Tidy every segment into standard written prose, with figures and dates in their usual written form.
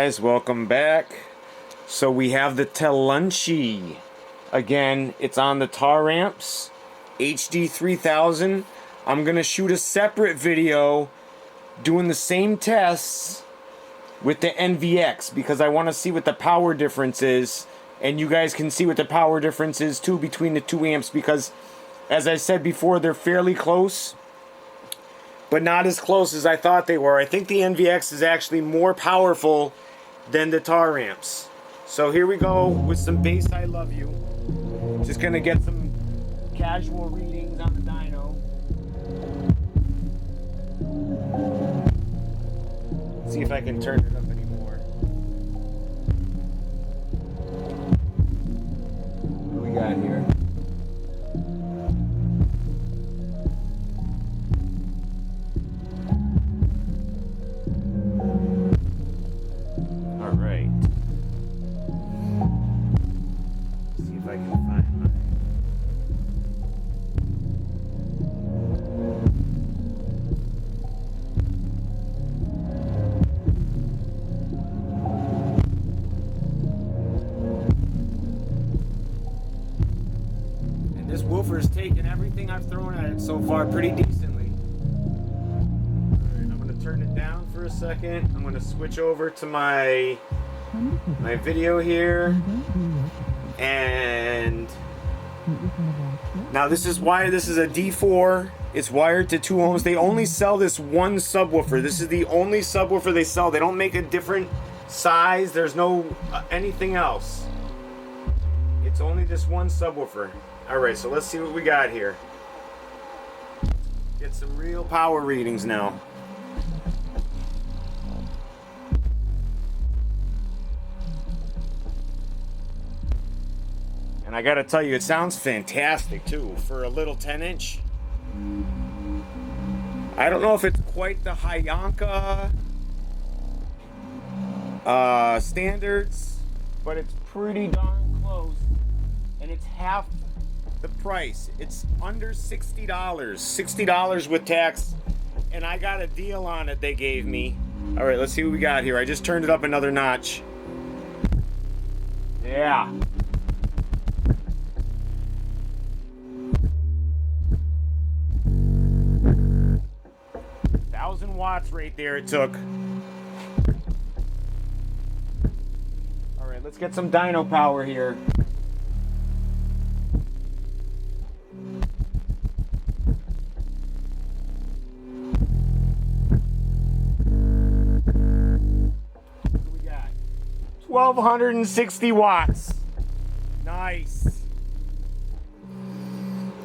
guys, welcome back. So we have the Telunshi. Again, it's on the Taramps HD3000. I'm going to shoot a separate video doing the same tests with the NVX because I want to see what the power difference is. And you guys can see what the power difference is too between the two amps because, as I said before, they're fairly close, but not as close as I thought they were. I think the NVX is actually more powerful than the Taramps. So here we go with some bass I Love You. Just gonna get some casual readings on the dyno. See if I can turn it up anymore. What do we got here? Alright. See if I can find mine. And this woofer's taken everything I've thrown at it so far pretty decently. Alright, I'm going to turn it down for a second. I'm going to switch over to my video here. And now this is why this is a D4. It's wired to 2 ohms. They only sell this one subwoofer. This is the only subwoofer they sell. They don't make a different size. There's no anything else. It's only this one subwoofer. Alright, so let's see what we got here. Get some real power readings now. And I gotta tell you, it sounds fantastic too for a little 10-inch. I don't know if it's quite the Hayanka standards, but it's pretty darn close. And it's half the price. It's under $60. $60 with tax. And I got a deal on it they gave me. Alright, let's see what we got here. I just turned it up another notch. Yeah. 1,000 watts right there it took. Alright, let's get some dyno power here. What do we got? 1,260 watts. Nice.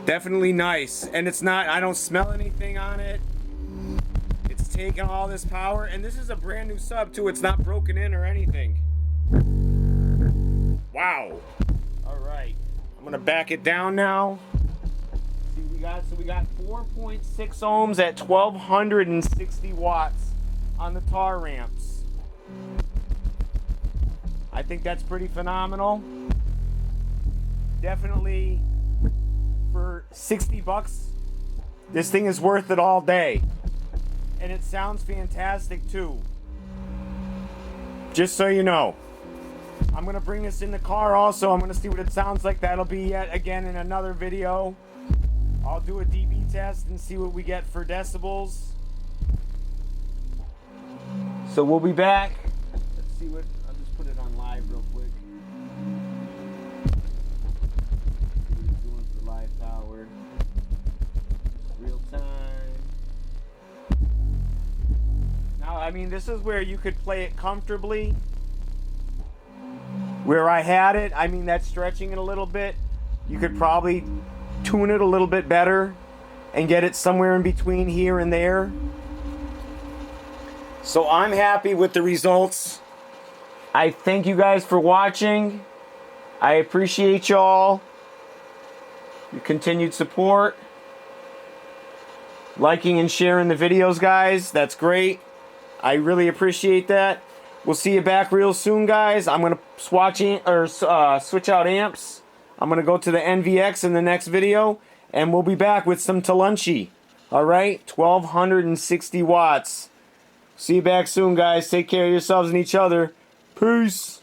Definitely nice. And it's not, I don't smell anything on it. It's taking all this power, and this is a brand new sub too. It's not broken in or anything. Wow. Alright. I'm gonna back it down now. See what we got. So we got 4.6 ohms at 1,260 watts on the Taramps. I think that's pretty phenomenal. Definitely for 60 bucks, this thing is worth it all day. And it sounds fantastic too. Just so you know. I'm going to bring this in the car also. I'm going to see what it sounds like. That'll be yet again in another video. I'll do a dB test and see what we get for decibels. So we'll be back. Let's see what, I'll just put it on live real quick. See what it's doing for live power. Real time. Now, I mean, this is where you could play it comfortably. Where I had it, I mean, that's stretching it a little bit. You could probably tune it a little bit better and get it somewhere in between here and there. So I'm happy with the results. I thank you guys for watching. I appreciate y'all. Your continued support. Liking and sharing the videos, guys. That's great. I really appreciate that. We'll see you back real soon, guys. I'm going to switch out amps. I'm going to go to the NVX in the next video, and we'll be back with some Telunshi. All right, 1,260 watts. See you back soon, guys. Take care of yourselves and each other. Peace.